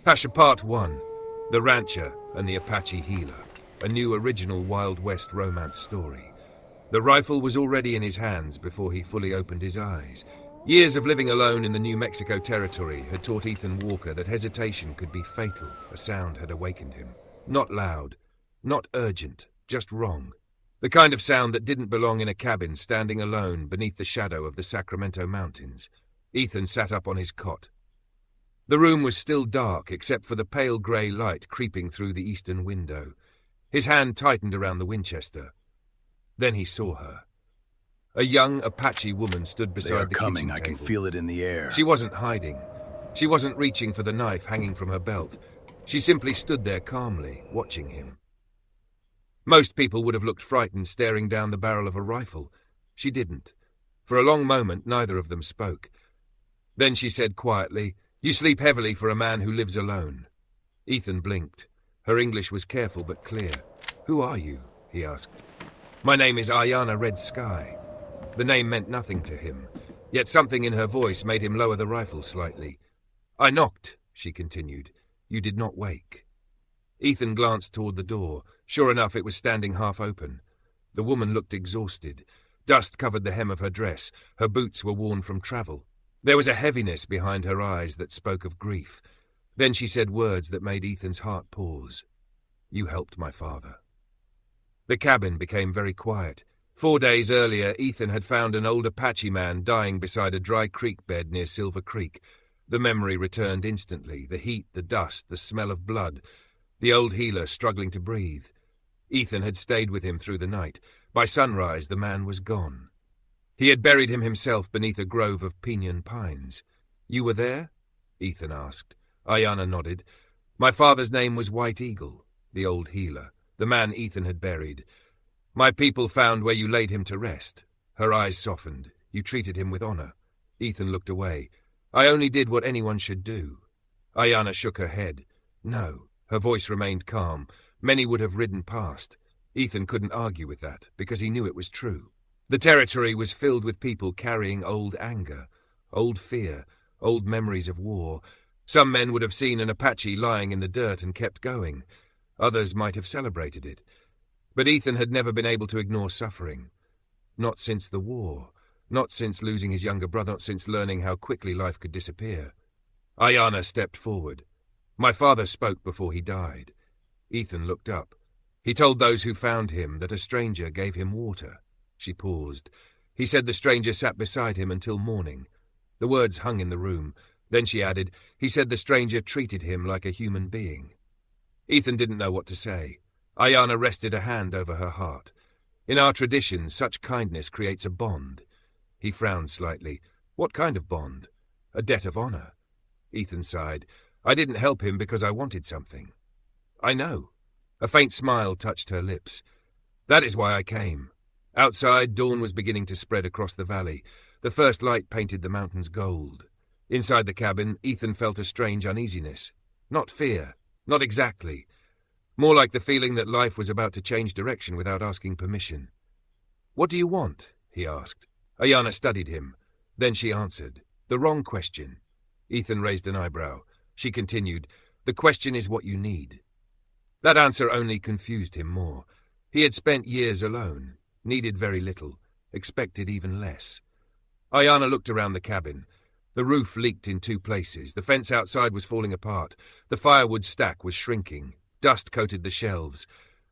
Pasha Part 1, The Rancher and the Apache Healer, a new original Wild West romance story. The rifle was already in his hands before he fully opened his eyes. Years of living alone in the New Mexico territory had taught Ethan Walker that hesitation could be fatal. A sound had awakened him. Not loud, not urgent, just wrong. The kind of sound that didn't belong in a cabin standing alone beneath the shadow of the Sacramento Mountains. Ethan sat up on his cot. The room was still dark except for the pale grey light creeping through the eastern window. His hand tightened around the Winchester. Then he saw her. A young Apache woman stood beside the kitchen table. I can feel it in the air. She wasn't hiding. She wasn't reaching for the knife hanging from her belt. She simply stood there calmly, watching him. Most people would have looked frightened staring down the barrel of a rifle. She didn't. For a long moment, neither of them spoke. Then she said quietly, "You sleep heavily for a man who lives alone." Ethan blinked. Her English was careful but clear. "Who are you?" he asked. "My name is Ayanna Red Sky." The name meant nothing to him, yet something in her voice made him lower the rifle slightly. "I knocked," she continued. "You did not wake." Ethan glanced toward the door. Sure enough, it was standing half open. The woman looked exhausted. Dust covered the hem of her dress. Her boots were worn from travel. There was a heaviness behind her eyes that spoke of grief. Then she said words that made Ethan's heart pause. "You helped my father." The cabin became very quiet. 4 days earlier, Ethan had found an old Apache man dying beside a dry creek bed near Silver Creek. The memory returned instantly, the heat, the dust, the smell of blood, the old healer struggling to breathe. Ethan had stayed with him through the night. By sunrise, the man was gone. He had buried him himself beneath a grove of pinyon pines. "You were there?" Ethan asked. Ayanna nodded. "My father's name was White Eagle," the old healer, the man Ethan had buried. "My people found where you laid him to rest." Her eyes softened. "You treated him with honor." Ethan looked away. "I only did what anyone should do." Ayanna shook her head. "No." Her voice remained calm. Many would have ridden past. Ethan couldn't argue with that, because he knew it was true. The territory was filled with people carrying old anger, old fear, old memories of war. Some men would have seen an Apache lying in the dirt and kept going. Others might have celebrated it. But Ethan had never been able to ignore suffering. Not since the war. Not since losing his younger brother. Not since learning how quickly life could disappear. Ayanna stepped forward. "My father spoke before he died." Ethan looked up. "He told those who found him that a stranger gave him water." She paused. "He said the stranger sat beside him until morning." The words hung in the room. Then she added, "He said the stranger treated him like a human being." Ethan didn't know what to say. Ayanna rested a hand over her heart. "In our tradition, such kindness creates a bond." He frowned slightly. "What kind of bond?" "A debt of honor." Ethan sighed. "I didn't help him because I wanted something." "I know." A faint smile touched her lips. "That is why I came." Outside, dawn was beginning to spread across the valley. The first light painted the mountains gold. Inside the cabin, Ethan felt a strange uneasiness. Not fear, not exactly. More like the feeling that life was about to change direction without asking permission. "What do you want?" he asked. Ayanna studied him. Then she answered. "The wrong question." Ethan raised an eyebrow. She continued, "The question is what you need." That answer only confused him more. He had spent years alone, needed very little, expected even less. Ayanna looked around the cabin. The roof leaked in 2 places. The fence outside was falling apart. The firewood stack was shrinking. Dust coated the shelves.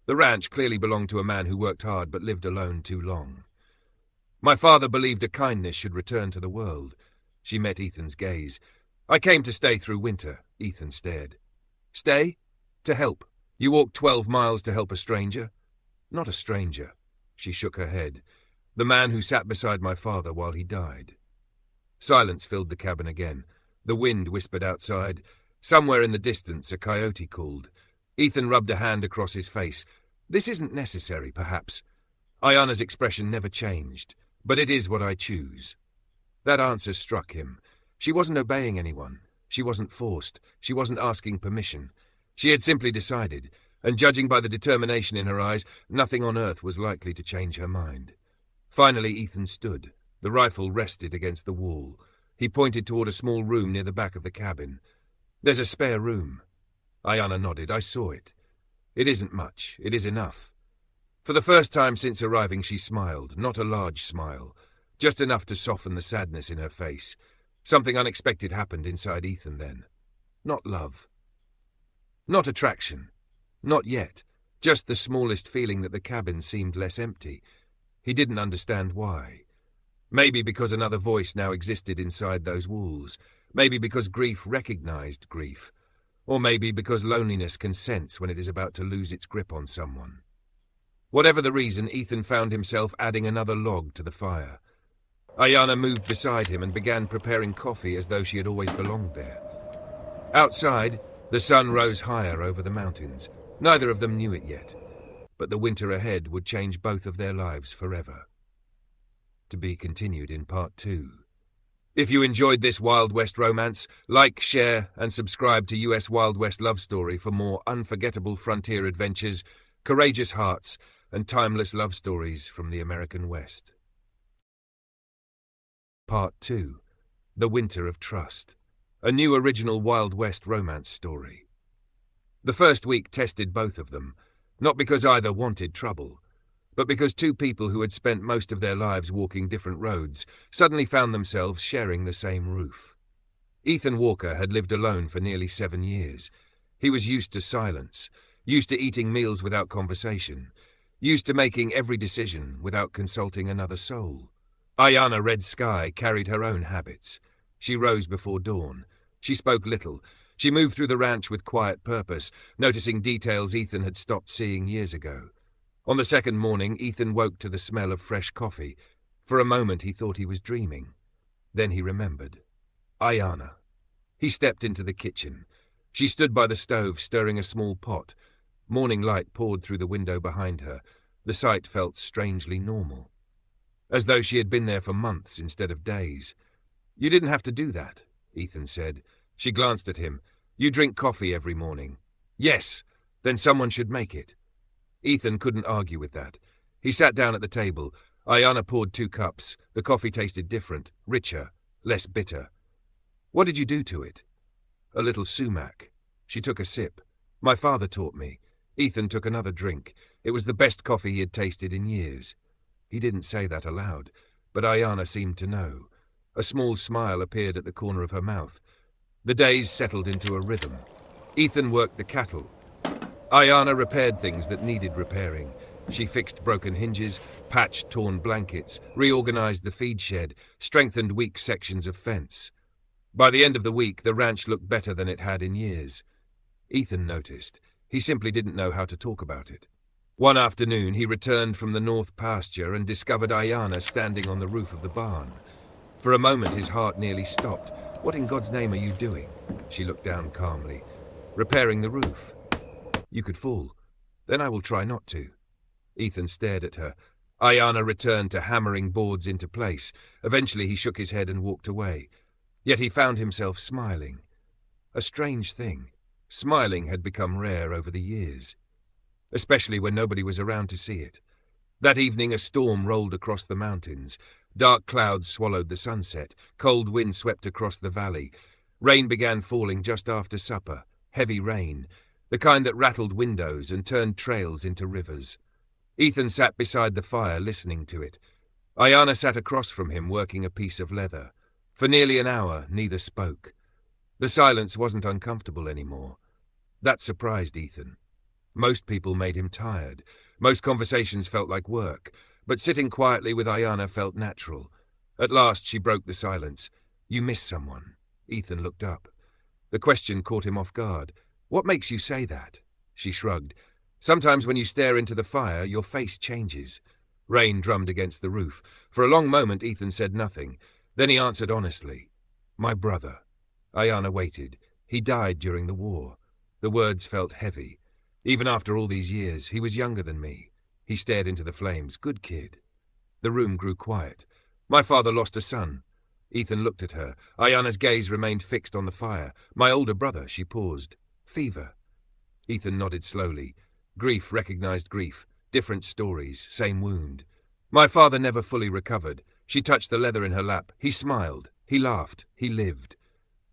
The ranch clearly belonged to a man who worked hard but lived alone too long. "My father believed a kindness should return to the world." She met Ethan's gaze. "I came to stay through winter." Ethan stared. "Stay? To help. You walked 12 miles to help a stranger?" "Not a stranger." She shook her head. "The man who sat beside my father while he died." Silence filled the cabin again. The wind whispered outside. Somewhere in the distance a coyote called. Ethan rubbed a hand across his face. "This isn't necessary, perhaps." Ayanna's expression never changed. "But it is what I choose." That answer struck him. She wasn't obeying anyone. She wasn't forced. She wasn't asking permission. She had simply decided, and judging by the determination in her eyes, nothing on earth was likely to change her mind. Finally, Ethan stood. The rifle rested against the wall. He pointed toward a small room near the back of the cabin. "There's a spare room." Ayana nodded. I saw it. It isn't much. It is enough. For the first time since arriving, she smiled, not a large smile, just enough to soften the sadness in her face. Something unexpected happened inside Ethan then. Not love. Not attraction. Not yet. Just the smallest feeling that the cabin seemed less empty. He didn't understand why. Maybe because another voice now existed inside those walls. Maybe because grief recognized grief. Or maybe because loneliness can sense when it is about to lose its grip on someone. Whatever the reason, Ethan found himself adding another log to the fire. Ayana moved beside him and began preparing coffee as though she had always belonged there. Outside, the sun rose higher over the mountains. Neither of them knew it yet, but the winter ahead would change both of their lives forever. To be continued in Part 2. If you enjoyed this Wild West romance, like, share, and subscribe to US Wild West Love Story for more unforgettable frontier adventures, courageous hearts, and timeless love stories from the American West. Part 2. The Winter of Trust. A new original Wild West romance story. The first week tested both of them, not because either wanted trouble, but because two people who had spent most of their lives walking different roads suddenly found themselves sharing the same roof. Ethan Walker had lived alone for nearly 7 years. He was used to silence, used to eating meals without conversation, used to making every decision without consulting another soul. Ayana Red Sky carried her own habits. She rose before dawn. She spoke little. She moved through the ranch with quiet purpose, noticing details Ethan had stopped seeing years ago. On the second morning, Ethan woke to the smell of fresh coffee. For a moment, he thought he was dreaming. Then he remembered. Ayana. He stepped into the kitchen. She stood by the stove, stirring a small pot. Morning light poured through the window behind her. The sight felt strangely normal. As though she had been there for months instead of days. You didn't have to do that, Ethan said. She glanced at him. You drink coffee every morning. Yes, then someone should make it. Ethan couldn't argue with that. He sat down at the table. Ayana poured 2 cups. The coffee tasted different, richer, less bitter. What did you do to it? A little sumac. She took a sip. My father taught me. Ethan took another drink. It was the best coffee he had tasted in years. He didn't say that aloud, but Ayana seemed to know. A small smile appeared at the corner of her mouth. The days settled into a rhythm. Ethan worked the cattle. Ayana repaired things that needed repairing. She fixed broken hinges, patched torn blankets, reorganized the feed shed, strengthened weak sections of fence. By the end of the week, the ranch looked better than it had in years. Ethan noticed. He simply didn't know how to talk about it. One afternoon, he returned from the north pasture and discovered Ayana standing on the roof of the barn. For a moment, his heart nearly stopped. What in God's name are you doing? She looked down calmly. Repairing the roof. You could fall. Then I will try not to. Ethan stared at her. Ayana returned to hammering boards into place. Eventually he shook his head and walked away. Yet he found himself smiling. A strange thing. Smiling had become rare over the years, especially when nobody was around to see it. That evening a storm rolled across the mountains. Dark clouds swallowed the sunset. Cold wind swept across the valley. Rain began falling just after supper. Heavy rain. The kind that rattled windows and turned trails into rivers. Ethan sat beside the fire listening to it. Ayana sat across from him working a piece of leather. For nearly an hour, neither spoke. The silence wasn't uncomfortable anymore. That surprised Ethan. Most people made him tired. Most conversations felt like work. But sitting quietly with Ayana felt natural. At last she broke the silence. You miss someone. Ethan looked up. The question caught him off guard. What makes you say that? She shrugged. Sometimes when you stare into the fire, your face changes. Rain drummed against the roof. For a long moment Ethan said nothing. Then he answered honestly. My brother. Ayana waited. He died during the war. The words felt heavy. Even after all these years, he was younger than me. He stared into the flames. Good kid. The room grew quiet. My father lost a son. Ethan looked at her. Ayana's gaze remained fixed on the fire. My older brother, she paused. Fever. Ethan nodded slowly. Grief recognized grief. Different stories, same wound. My father never fully recovered. She touched the leather in her lap. He smiled. He laughed. He lived.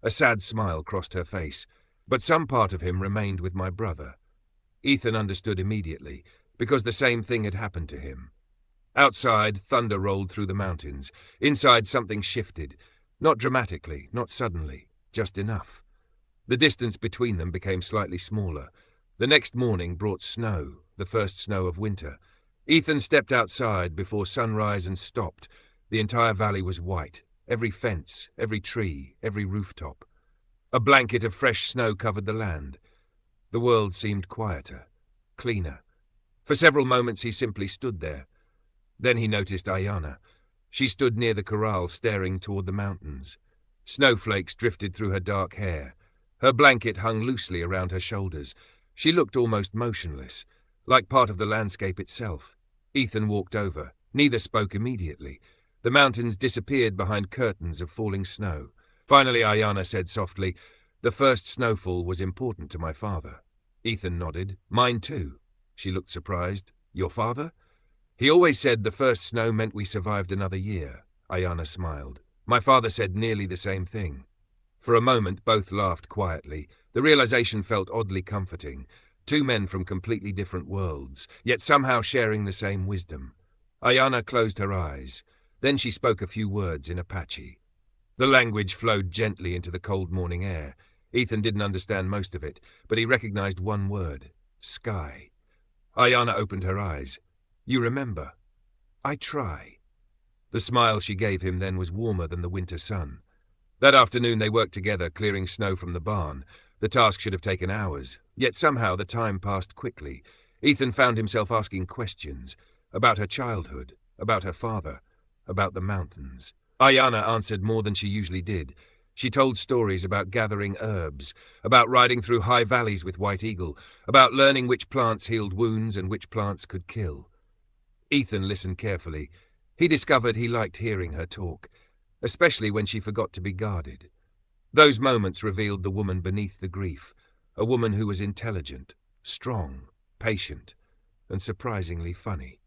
A sad smile crossed her face. But some part of him remained with my brother. Ethan understood immediately, because the same thing had happened to him. Outside, thunder rolled through the mountains. Inside, something shifted. Not dramatically, not suddenly, just enough. The distance between them became slightly smaller. The next morning brought snow, the first snow of winter. Ethan stepped outside before sunrise and stopped. The entire valley was white. Every fence, every tree, every rooftop. A blanket of fresh snow covered the land. The world seemed quieter, cleaner. For several moments he simply stood there. Then he noticed Ayana. She stood near the corral, staring toward the mountains. Snowflakes drifted through her dark hair. Her blanket hung loosely around her shoulders. She looked almost motionless, like part of the landscape itself. Ethan walked over. Neither spoke immediately. The mountains disappeared behind curtains of falling snow. Finally, Ayana said softly, "The first snowfall was important to my father." Ethan nodded. "Mine too." She looked surprised. "Your father?" "He always said the first snow meant we survived another year." Ayana smiled. "My father said nearly the same thing." For a moment, both laughed quietly. The realization felt oddly comforting. Two men from completely different worlds, yet somehow sharing the same wisdom. Ayana closed her eyes. Then she spoke a few words in Apache. The language flowed gently into the cold morning air. Ethan didn't understand most of it, but he recognized one word: sky. Ayana opened her eyes. "You remember?" "I try." The smile she gave him then was warmer than the winter sun. That afternoon they worked together, clearing snow from the barn. The task should have taken hours, yet somehow the time passed quickly. Ethan found himself asking questions about her childhood, about her father, about the mountains. Ayana answered more than she usually did. She told stories about gathering herbs, about riding through high valleys with White Eagle, about learning which plants healed wounds and which plants could kill. Ethan listened carefully. He discovered he liked hearing her talk, especially when she forgot to be guarded. Those moments revealed the woman beneath the grief, a woman who was intelligent, strong, patient, and surprisingly funny.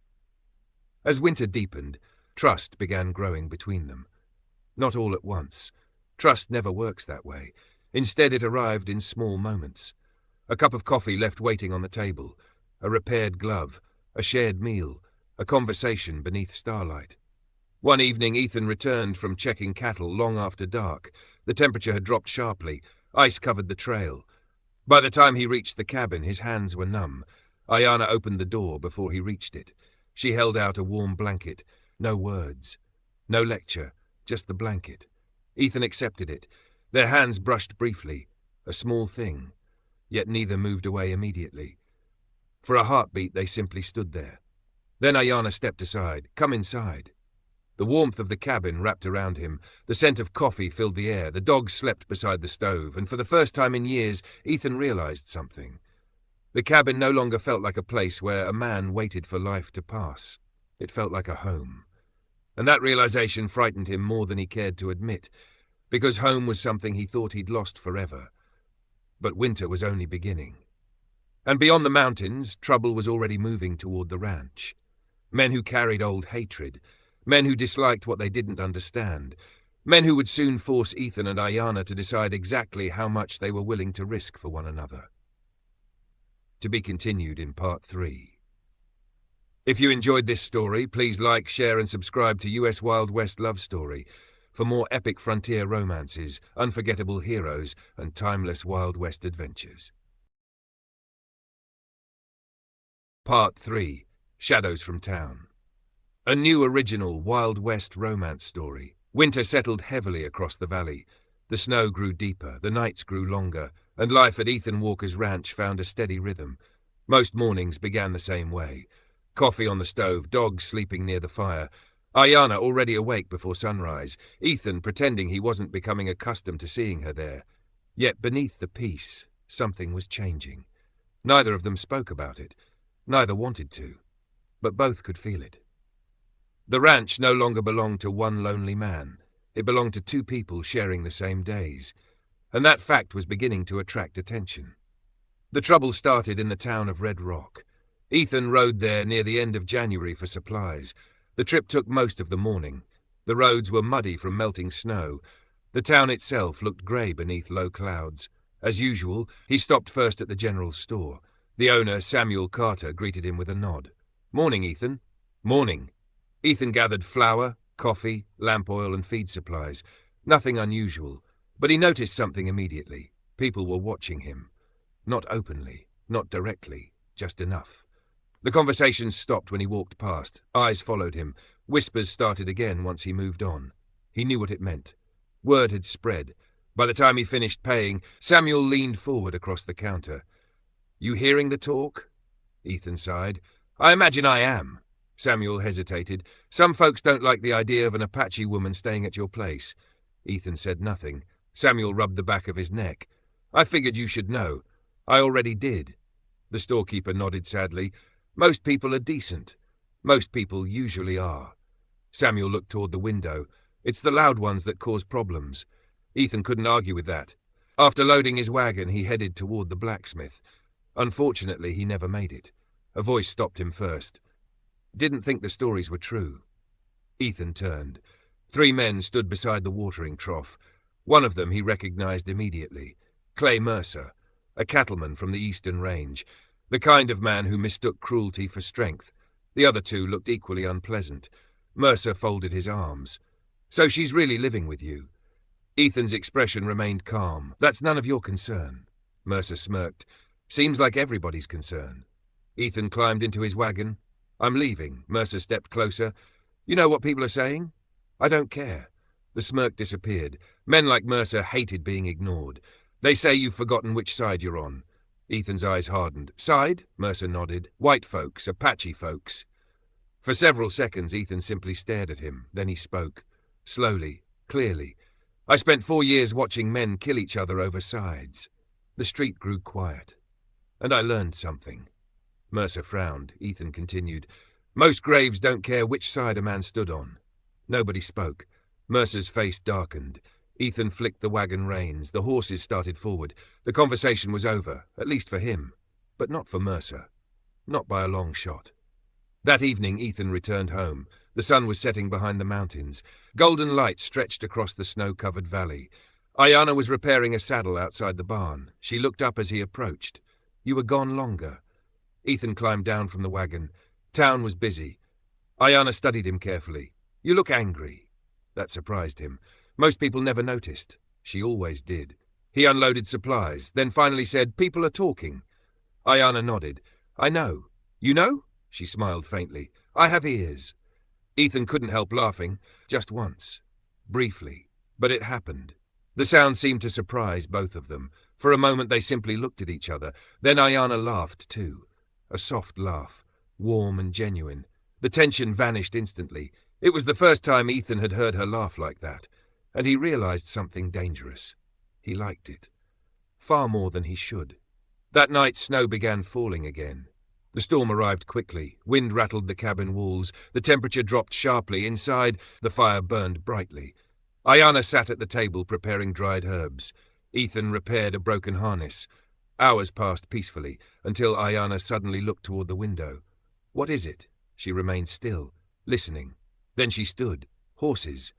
As winter deepened, trust began growing between them. Not all at once. Trust never works that way. Instead, it arrived in small moments. A cup of coffee left waiting on the table, a repaired glove, a shared meal, a conversation beneath starlight. One evening, Ethan returned from checking cattle long after dark. The temperature had dropped sharply. Ice covered the trail. By the time he reached the cabin, his hands were numb. Ayana opened the door before he reached it. She held out a warm blanket. No words. No lecture, just the blanket. Ethan accepted it. Their hands brushed briefly. A small thing. Yet neither moved away immediately. For a heartbeat, they simply stood there. Then Ayana stepped aside. "Come inside." The warmth of the cabin wrapped around him. The scent of coffee filled the air. The dogs slept beside the stove, and for the first time in years, Ethan realized something. The cabin no longer felt like a place where a man waited for life to pass. It felt like a home. And that realization frightened him more than he cared to admit, because home was something he thought he'd lost forever. But winter was only beginning. And beyond the mountains, trouble was already moving toward the ranch. Men who carried old hatred, men who disliked what they didn't understand, men who would soon force Ethan and Ayana to decide exactly how much they were willing to risk for one another. To be continued in Part 3. If you enjoyed this story, please like, share and subscribe to US Wild West Love Story for more epic frontier romances, unforgettable heroes, and timeless Wild West adventures. Part 3. Shadows from Town. A new original Wild West romance story. Winter settled heavily across the valley. The snow grew deeper, the nights grew longer, and life at Ethan Walker's ranch found a steady rhythm. Most mornings began the same way. Coffee on the stove, dogs sleeping near the fire. Ayana already awake before sunrise, Ethan pretending he wasn't becoming accustomed to seeing her there. Yet beneath the peace, something was changing. Neither of them spoke about it. Neither wanted to. But both could feel it. The ranch no longer belonged to one lonely man. It belonged to two people sharing the same days. And that fact was beginning to attract attention. The trouble started in the town of Red Rock. Ethan rode there near the end of January for supplies. The trip took most of the morning. The roads were muddy from melting snow. The town itself looked grey beneath low clouds. As usual, he stopped first at the general store. The owner, Samuel Carter, greeted him with a nod. "Morning, Ethan." "Morning." Ethan gathered flour, coffee, lamp oil and feed supplies. Nothing unusual, but he noticed something immediately. People were watching him. Not openly, not directly, just enough. The conversation stopped when he walked past. Eyes followed him. Whispers started again once he moved on. He knew what it meant. Word had spread. By the time he finished paying, Samuel leaned forward across the counter. "You hearing the talk?" Ethan sighed. "I imagine I am." Samuel hesitated. "Some folks don't like the idea of an Apache woman staying at your place." Ethan said nothing. Samuel rubbed the back of his neck. "I figured you should know. I already did." The storekeeper nodded sadly. "Most people are decent. Most people usually are." Samuel looked toward the window. "It's the loud ones that cause problems." Ethan couldn't argue with that. After loading his wagon, he headed toward the blacksmith. Unfortunately, he never made it. A voice stopped him first. "Didn't think the stories were true." Ethan turned. 3 men stood beside the watering trough. One of them he recognized immediately. Clay Mercer, a cattleman from the Eastern Range, the kind of man who mistook cruelty for strength. The other 2 looked equally unpleasant. Mercer folded his arms. "So she's really living with you?" Ethan's expression remained calm. "That's none of your concern." Mercer smirked. "Seems like everybody's concern." Ethan climbed into his wagon. "I'm leaving." Mercer stepped closer. "You know what people are saying?" "I don't care." The smirk disappeared. Men like Mercer hated being ignored. "They say you've forgotten which side you're on." Ethan's eyes hardened. "Side?" Mercer nodded. "White folks, Apache folks." For several seconds, Ethan simply stared at him. Then he spoke. Slowly, clearly. "I spent 4 years watching men kill each other over sides." The street grew quiet. "And I learned something." Mercer frowned. Ethan continued. "Most graves don't care which side a man stood on." Nobody spoke. Mercer's face darkened. Ethan flicked the wagon reins. The horses started forward. The conversation was over, at least for him. But not for Mercer. Not by a long shot. That evening, Ethan returned home. The sun was setting behind the mountains. Golden light stretched across the snow-covered valley. Ayana was repairing a saddle outside the barn. She looked up as he approached. "You were gone longer." Ethan climbed down from the wagon. Town was busy. Ayana studied him carefully. "You look angry." That surprised him. Most people never noticed. She always did. He unloaded supplies, then finally said, "People are talking." Ayana nodded. "I know." "You know?" She smiled faintly. "I have ears." Ethan couldn't help laughing. Just once. Briefly. But it happened. The sound seemed to surprise both of them. For a moment they simply looked at each other. Then Ayana laughed too. A soft laugh. Warm and genuine. The tension vanished instantly. It was the first time Ethan had heard her laugh like that. And he realized something dangerous. He liked it. Far more than he should. That night snow began falling again. The storm arrived quickly. Wind rattled the cabin walls. The temperature dropped sharply. Inside, the fire burned brightly. Ayana sat at the table preparing dried herbs. Ethan repaired a broken harness. Hours passed peacefully, until Ayana suddenly looked toward the window. "What is it?" She remained still, listening. Then she stood. Horses.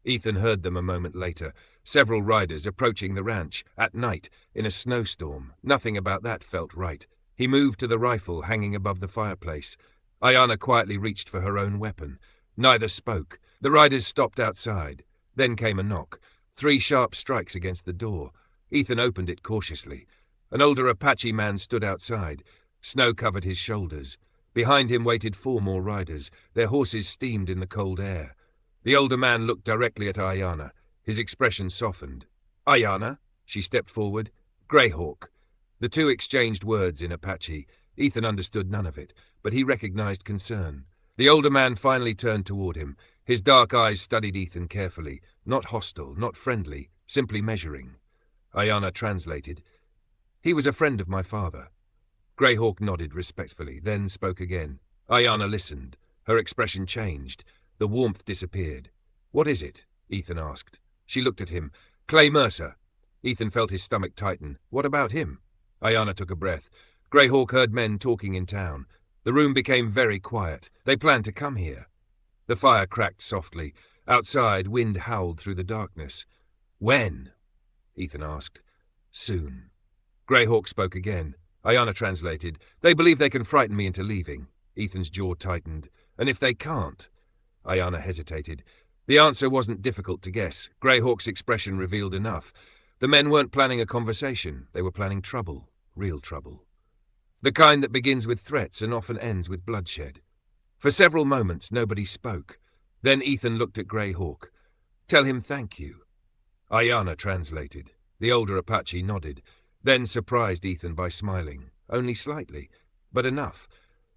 Ethan heard them a moment later. Several riders approaching the ranch, at night, in a snowstorm. Nothing about that felt right. He moved to the rifle hanging above the fireplace. Ayana quietly reached for her own weapon. Neither spoke. The riders stopped outside. Then came a knock. 3 sharp strikes against the door. Ethan opened it cautiously. An older Apache man stood outside. Snow covered his shoulders. Behind him waited 4 more riders. Their horses steamed in the cold air. The older man looked directly at Ayana. His expression softened. "Ayana?" She stepped forward. "Greyhawk." The 2 exchanged words in Apache. Ethan understood none of it, but he recognized concern. The older man finally turned toward him. His dark eyes studied Ethan carefully. Not hostile, not friendly, simply measuring. Ayana translated. "He was a friend of my father." Greyhawk nodded respectfully, then spoke again. Ayana listened. Her expression changed. The warmth disappeared. "What is it?" Ethan asked. She looked at him. "Clay Mercer." Ethan felt his stomach tighten. "What about him?" Ayana took a breath. Greyhawk heard men talking in town. The room became very quiet. They planned to come here. The fire cracked softly. Outside, wind howled through the darkness. "When?" Ethan asked. Soon. Greyhawk spoke again. Ayana translated. They believe they can frighten me into leaving. Ethan's jaw tightened. And if they can't? Ayana hesitated. The answer wasn't difficult to guess. Greyhawk's expression revealed enough. The men weren't planning a conversation. They were planning trouble. Real trouble. The kind that begins with threats and often ends with bloodshed. For several moments, nobody spoke. Then Ethan looked at Greyhawk. Tell him thank you. Ayana translated. The older Apache nodded, then surprised Ethan by smiling. Only slightly, but enough.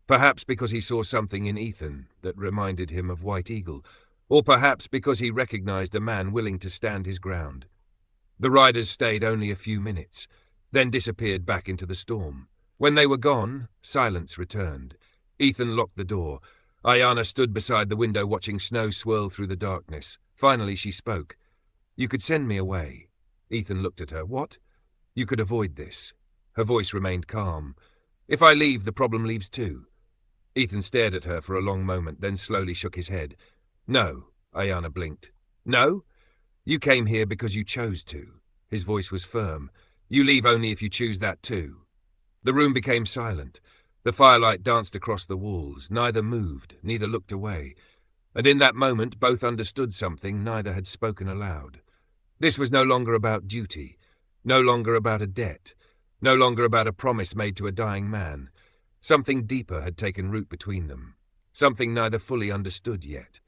Perhaps because he saw something in Ethan that reminded him of White Eagle, or perhaps because he recognized a man willing to stand his ground. The riders stayed only a few minutes, then disappeared back into the storm. When they were gone, silence returned. Ethan locked the door. Ayana stood beside the window watching snow swirl through the darkness. Finally she spoke. You could send me away. Ethan looked at her. What? You could avoid this. Her voice remained calm. If I leave, the problem leaves too. Ethan stared at her for a long moment, then slowly shook his head. No, Ayana blinked. No? You came here because you chose to. His voice was firm. You leave only if you choose that too. The room became silent. The firelight danced across the walls. Neither moved, neither looked away. And in that moment, both understood something neither had spoken aloud. This was no longer about duty, no longer about a debt, no longer about a promise made to a dying man. Something deeper had taken root between them, something neither fully understood yet.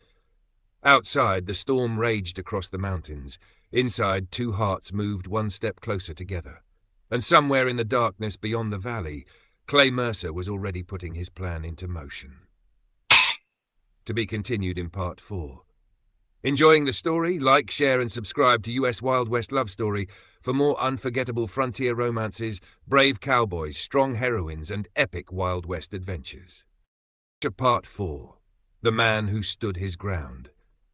Outside, the storm raged across the mountains. Inside, two hearts moved one step closer together. And somewhere in the darkness beyond the valley, Clay Mercer was already putting his plan into motion. To be continued in Part 4. Enjoying the story? Like, share and subscribe to US Wild West Love Story for more unforgettable frontier romances, brave cowboys, strong heroines, and epic Wild West adventures. Part 4. The Man Who Stood His Ground.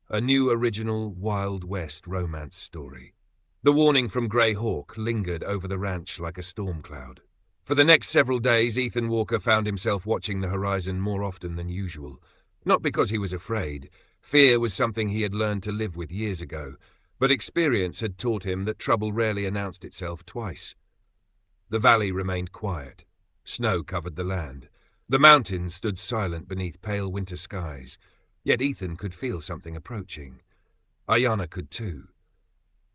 A new original Wild West romance story. The warning from Greyhawk lingered over the ranch like a storm cloud. For the next several days, Ethan Walker found himself watching the horizon more often than usual. Not because he was afraid. Fear was something he had learned to live with years ago, but experience had taught him that trouble rarely announced itself twice. The valley remained quiet. Snow covered the land. The mountains stood silent beneath pale winter skies. Yet Ethan could feel something approaching. Ayana could too.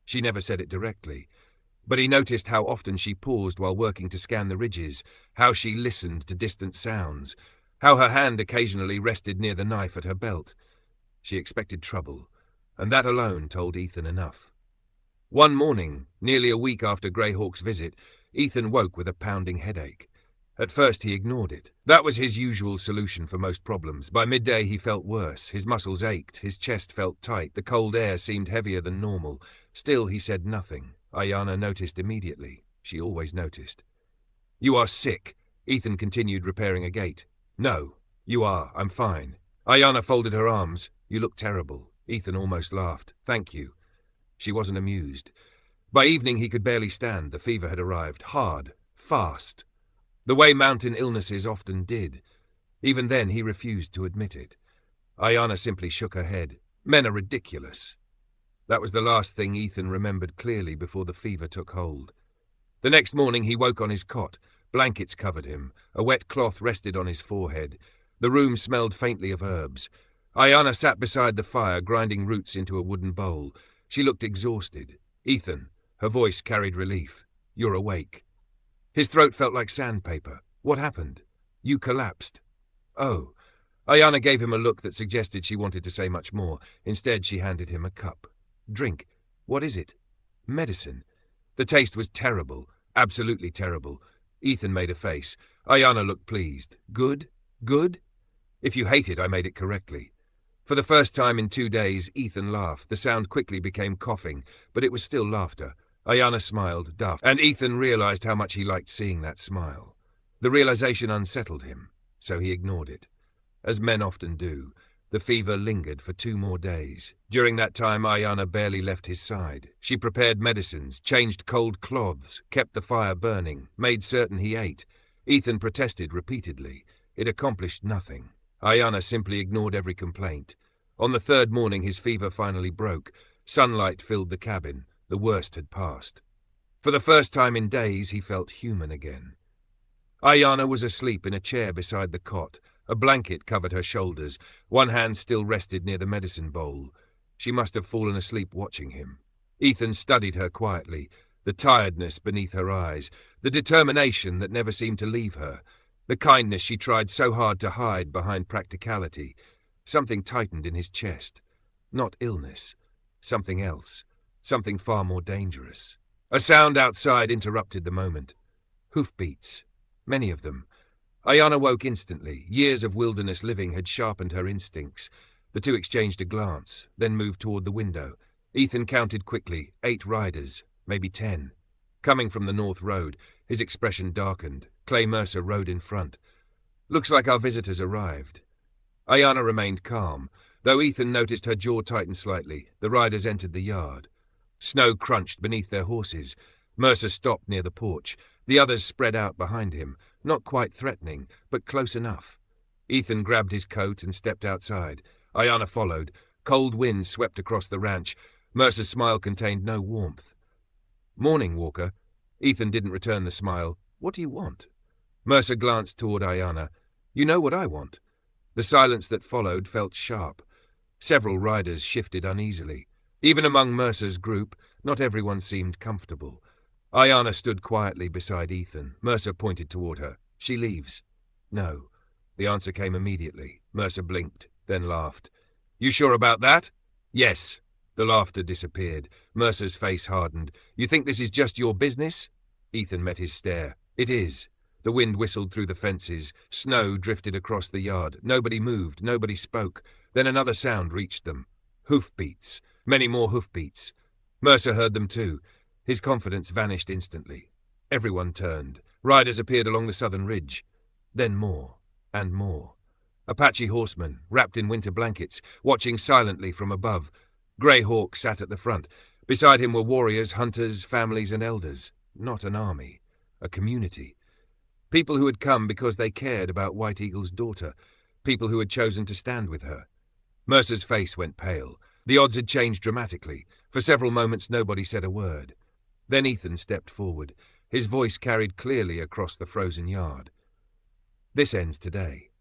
She never said it directly, but he noticed how often she paused while working to scan the ridges, how she listened to distant sounds, how her hand occasionally rested near the knife at her belt. She expected trouble, and that alone told Ethan enough. One morning, nearly a week after Greyhawk's visit, Ethan woke with a pounding headache. At first he ignored it. That was his usual solution for most problems. By midday he felt worse. His muscles ached, his chest felt tight, the cold air seemed heavier than normal. Still he said nothing. Ayana noticed immediately. She always noticed. You are sick. Ethan continued repairing a gate. No, you are. I'm fine. Ayana folded her arms. You look terrible. Ethan almost laughed. Thank you. She wasn't amused. By evening he could barely stand. The fever had arrived. Hard. Fast. The way mountain illnesses often did. Even then he refused to admit it. Ayana simply shook her head. Men are ridiculous. That was the last thing Ethan remembered clearly before the fever took hold. The next morning he woke on his cot. Blankets covered him. A wet cloth rested on his forehead. The room smelled faintly of herbs. Ayana sat beside the fire, grinding roots into a wooden bowl. She looked exhausted. Ethan, her voice carried relief. You're awake. His throat felt like sandpaper. What happened? You collapsed. Oh. Ayana gave him a look that suggested she wanted to say much more. Instead, she handed him a cup. Drink. What is it? Medicine. The taste was terrible. Absolutely terrible. Ethan made a face. Ayana looked pleased. Good? Good? If you hate it, I made it correctly. For the first time in 2 days, Ethan laughed. The sound quickly became coughing, but it was still laughter. Ayana smiled, daft, and Ethan realized how much he liked seeing that smile. The realization unsettled him, so he ignored it. As men often do, the fever lingered for 2 more days. During that time, Ayana barely left his side. She prepared medicines, changed cold cloths, kept the fire burning, made certain he ate. Ethan protested repeatedly. It accomplished nothing. Ayana simply ignored every complaint. On the 3rd morning, his fever finally broke. Sunlight filled the cabin. The worst had passed. For the first time in days, he felt human again. Ayana was asleep in a chair beside the cot. A blanket covered her shoulders. One hand still rested near the medicine bowl. She must have fallen asleep watching him. Ethan studied her quietly, the tiredness beneath her eyes, the determination that never seemed to leave her, the kindness she tried so hard to hide behind practicality. Something tightened in his chest. Not illness. Something else. Something far more dangerous. A sound outside interrupted the moment. Hoofbeats. Many of them. Ayana woke instantly. Years of wilderness living had sharpened her instincts. The two exchanged a glance, then moved toward the window. Ethan counted quickly. 8 riders, maybe 10. Coming from the North Road, his expression darkened. Clay Mercer rode in front. Looks like our visitors arrived. Ayana remained calm, though Ethan noticed her jaw tighten slightly. The riders entered the yard. Snow crunched beneath their horses. Mercer stopped near the porch. The others spread out behind him, not quite threatening, but close enough. Ethan grabbed his coat and stepped outside. Ayana followed. Cold winds swept across the ranch. Mercer's smile contained no warmth. "Morning, Walker." Ethan didn't return the smile. "What do you want?" Mercer glanced toward Ayana. "You know what I want." The silence that followed felt sharp. Several riders shifted uneasily. Even among Mercer's group, not everyone seemed comfortable. Ayana stood quietly beside Ethan. Mercer pointed toward her. "She leaves." "No." The answer came immediately. Mercer blinked, then laughed. "You sure about that?" "Yes." The laughter disappeared. Mercer's face hardened. "You think this is just your business?" Ethan met his stare. "It is." The wind whistled through the fences. Snow drifted across the yard. Nobody moved. Nobody spoke. Then another sound reached them. Hoofbeats. Many more hoofbeats. Mercer heard them too. His confidence vanished instantly. Everyone turned. Riders appeared along the southern ridge. Then more. And more. Apache horsemen, wrapped in winter blankets, watching silently from above. Grey Hawk sat at the front. Beside him were warriors, hunters, families, and elders. Not an army. A community. People who had come because they cared about White Eagle's daughter. People who had chosen to stand with her. Mercer's face went pale. The odds had changed dramatically. For several moments nobody said a word. Then Ethan stepped forward. His voice carried clearly across the frozen yard. "This ends today."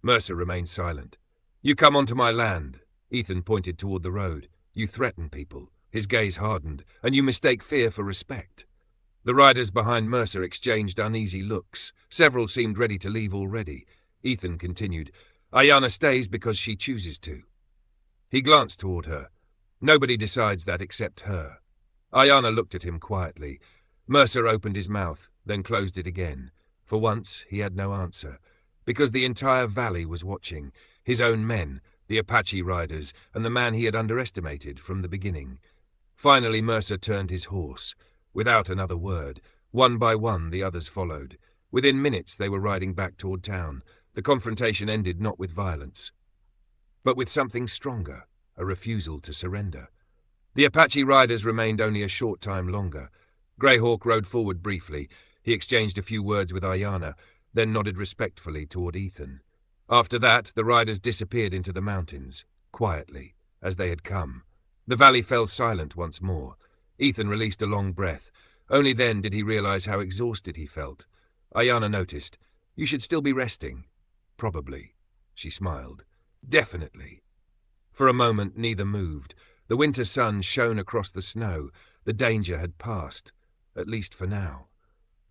Mercer remained silent. "You come onto my land." Ethan pointed toward the road. "You threaten people." His gaze hardened. "And you mistake fear for respect." The riders behind Mercer exchanged uneasy looks. Several seemed ready to leave already. Ethan continued. "Ayana stays because she chooses to." He glanced toward her. "Nobody decides that except her." Ayana looked at him quietly. Mercer opened his mouth, then closed it again. For once, he had no answer. Because the entire valley was watching. His own men, the Apache riders, and the man he had underestimated from the beginning. Finally, Mercer turned his horse. Without another word, one by one the others followed. Within minutes they were riding back toward town. The confrontation ended not with violence, but with something stronger, a refusal to surrender. The Apache riders remained only a short time longer. Greyhawk rode forward briefly. He exchanged a few words with Ayana, then nodded respectfully toward Ethan. After that, the riders disappeared into the mountains, quietly, as they had come. The valley fell silent once more. Ethan released a long breath. Only then did he realize how exhausted he felt. Ayana noticed. "You should still be resting." "Probably." She smiled. "Definitely." For a moment, neither moved. The winter sun shone across the snow. The danger had passed, at least for now.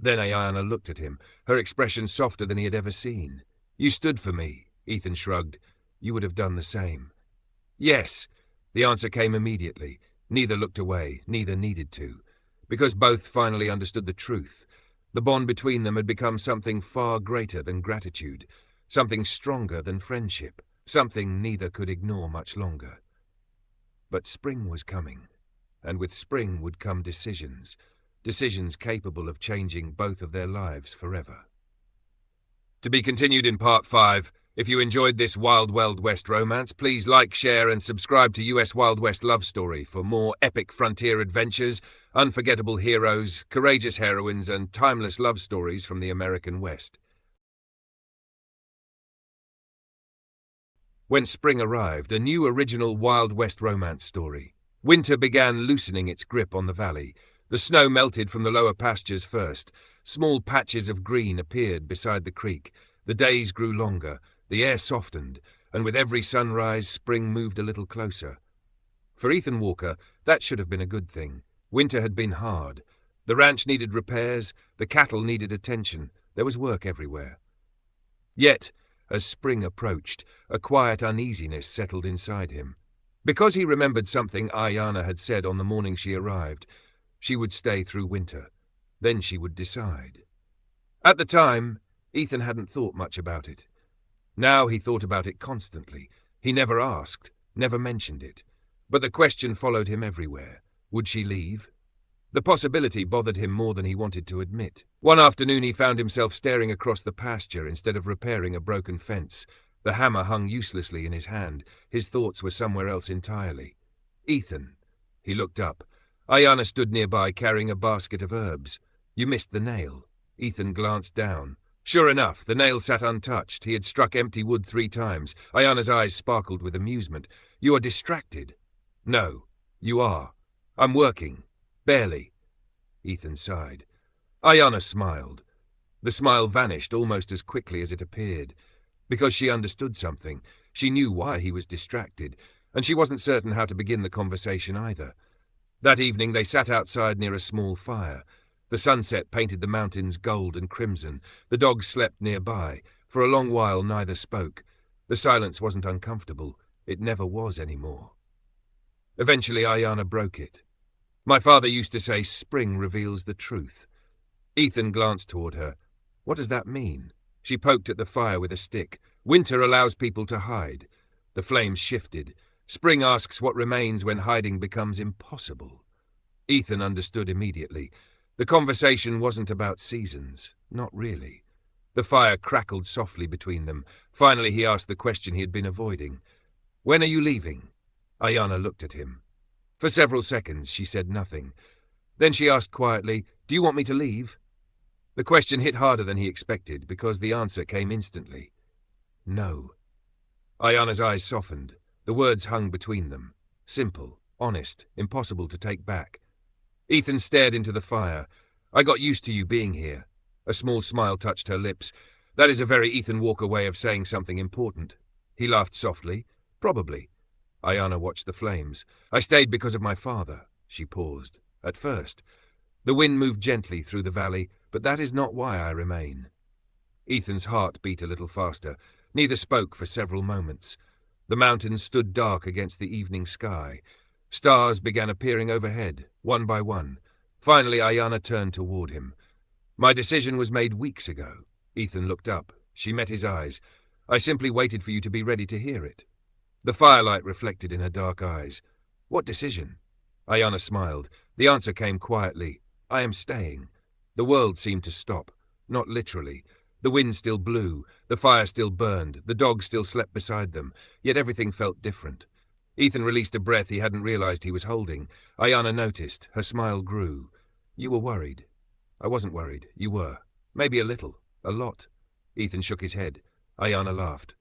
Then Ayana looked at him, her expression softer than he had ever seen. "You stood for me," Ethan shrugged. "You would have done the same." "Yes." The answer came immediately. Neither looked away, neither needed to. Because both finally understood the truth. The bond between them had become something far greater than gratitude, something stronger than friendship, something neither could ignore much longer. But spring was coming, and with spring would come decisions, decisions capable of changing both of their lives forever. To be continued in Part 5. If you enjoyed this Wild Wild West romance, please like, share, and subscribe to US Wild West Love Story for more epic frontier adventures, unforgettable heroes, courageous heroines, and timeless love stories from the American West. When spring arrived, a new original Wild West romance story. Winter began loosening its grip on the valley. The snow melted from the lower pastures first. Small patches of green appeared beside the creek. The days grew longer, the air softened, and with every sunrise, spring moved a little closer. For Ethan Walker, that should have been a good thing. Winter had been hard. The ranch needed repairs, the cattle needed attention. There was work everywhere. Yet, as spring approached, a quiet uneasiness settled inside him. Because he remembered something Ayana had said on the morning she arrived. She would stay through winter. Then she would decide. At the time, Ethan hadn't thought much about it. Now he thought about it constantly. He never asked, never mentioned it. But the question followed him everywhere. Would she leave? The possibility bothered him more than he wanted to admit. One afternoon he found himself staring across the pasture instead of repairing a broken fence. The hammer hung uselessly in his hand. His thoughts were somewhere else entirely. Ethan. He looked up. Ayana stood nearby carrying a basket of herbs. You missed the nail. Ethan glanced down. Sure enough, the nail sat untouched. He had struck empty wood 3 times. Ayana's eyes sparkled with amusement. You are distracted. No, you are. I'm working. Barely. Ethan sighed. Ayana smiled. The smile vanished almost as quickly as it appeared. Because she understood something. She knew why he was distracted, and she wasn't certain how to begin the conversation either. That evening they sat outside near a small fire. The sunset painted the mountains gold and crimson. The dogs slept nearby. For a long while neither spoke. The silence wasn't uncomfortable. It never was anymore. Eventually Ayana broke it. My father used to say spring reveals the truth. Ethan glanced toward her. What does that mean? She poked at the fire with a stick. Winter allows people to hide. The flames shifted. Spring asks what remains when hiding becomes impossible. Ethan understood immediately. The conversation wasn't about seasons. Not really. The fire crackled softly between them. Finally he asked the question he had been avoiding. When are you leaving? Ayana looked at him. For several seconds she said nothing. Then she asked quietly, Do you want me to leave? The question hit harder than he expected because the answer came instantly. No. Ayana's eyes softened. The words hung between them. Simple, honest, impossible to take back. Ethan stared into the fire. I got used to you being here. A small smile touched her lips. That is a very Ethan Walker way of saying something important. He laughed softly. Probably. Ayana watched the flames. I stayed because of my father. She paused. At first. The wind moved gently through the valley, but that is not why I remain. Ethan's heart beat a little faster. Neither spoke for several moments. The mountains stood dark against the evening sky. Stars began appearing overhead, one by one. Finally, Ayana turned toward him. My decision was made weeks ago. Ethan looked up. She met his eyes. I simply waited for you to be ready to hear it. The firelight reflected in her dark eyes. What decision? Ayana smiled. The answer came quietly. I am staying. The world seemed to stop. Not literally. The wind still blew. The fire still burned. The dogs still slept beside them. Yet everything felt different. Ethan released a breath he hadn't realized he was holding. Ayana noticed. Her smile grew. You were worried. I wasn't worried. You were. Maybe a little. A lot. Ethan shook his head. Ayana laughed.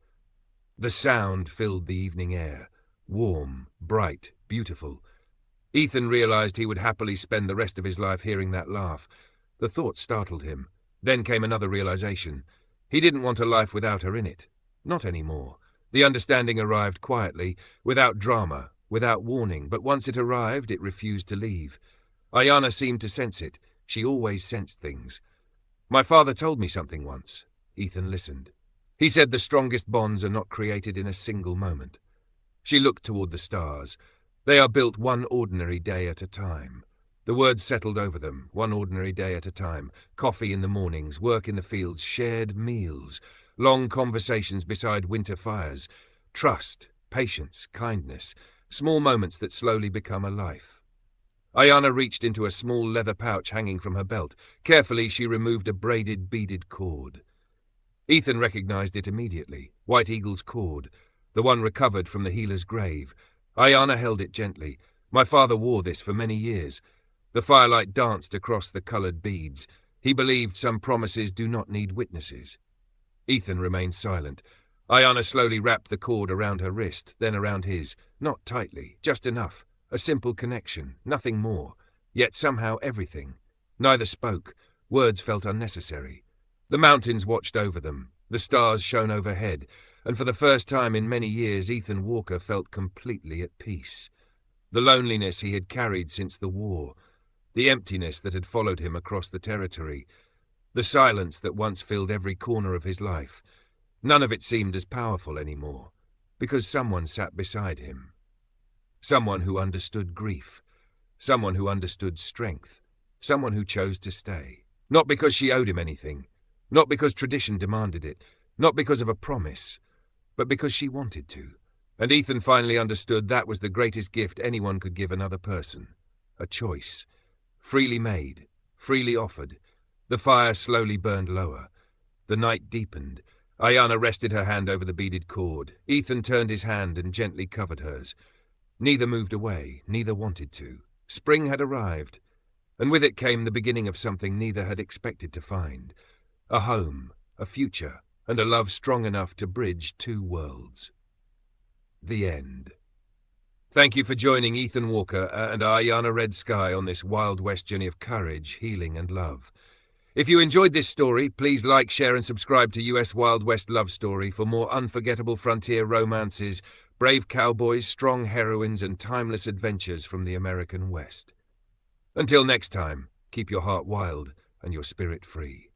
The sound filled the evening air. Warm, bright, beautiful. Ethan realized he would happily spend the rest of his life hearing that laugh. The thought startled him. Then came another realization. He didn't want a life without her in it. Not anymore. The understanding arrived quietly, without drama, without warning, but once it arrived, it refused to leave. Ayana seemed to sense it. She always sensed things. My father told me something once. Ethan listened. He said the strongest bonds are not created in a single moment. She looked toward the stars. They are built one ordinary day at a time. The words settled over them, one ordinary day at a time. Coffee in the mornings, work in the fields, shared meals, long conversations beside winter fires, trust, patience, kindness, small moments that slowly become a life. Ayana reached into a small leather pouch hanging from her belt. Carefully, she removed a braided, beaded cord. Ethan recognized it immediately. White Eagle's cord, the one recovered from the healer's grave. Ayana held it gently. My father wore this for many years. The firelight danced across the colored beads. He believed some promises do not need witnesses. Ethan remained silent. Ayana slowly wrapped the cord around her wrist, then around his. Not tightly, just enough. A simple connection, nothing more. Yet somehow everything. Neither spoke. Words felt unnecessary. The mountains watched over them. The stars shone overhead. And for the first time in many years, Ethan Walker felt completely at peace. The loneliness he had carried since the war, the emptiness that had followed him across the territory, the silence that once filled every corner of his life, none of it seemed as powerful anymore, because someone sat beside him. Someone who understood grief, someone who understood strength, someone who chose to stay. Not because she owed him anything, not because tradition demanded it, not because of a promise, but because she wanted to. And Ethan finally understood that was the greatest gift anyone could give another person. A choice. Freely made, freely offered. The fire slowly burned lower. The night deepened. Ayanna rested her hand over the beaded cord. Ethan turned his hand and gently covered hers. Neither moved away, neither wanted to. Spring had arrived, and with it came the beginning of something neither had expected to find. A home, a future, and a love strong enough to bridge two worlds. The end. Thank you for joining Ethan Walker and Ayanna Red Sky on this Wild West journey of courage, healing, and love. If you enjoyed this story, please like, share, and subscribe to US Wild West Love Story for more unforgettable frontier romances, brave cowboys, strong heroines, and timeless adventures from the American West. Until next time, keep your heart wild and your spirit free.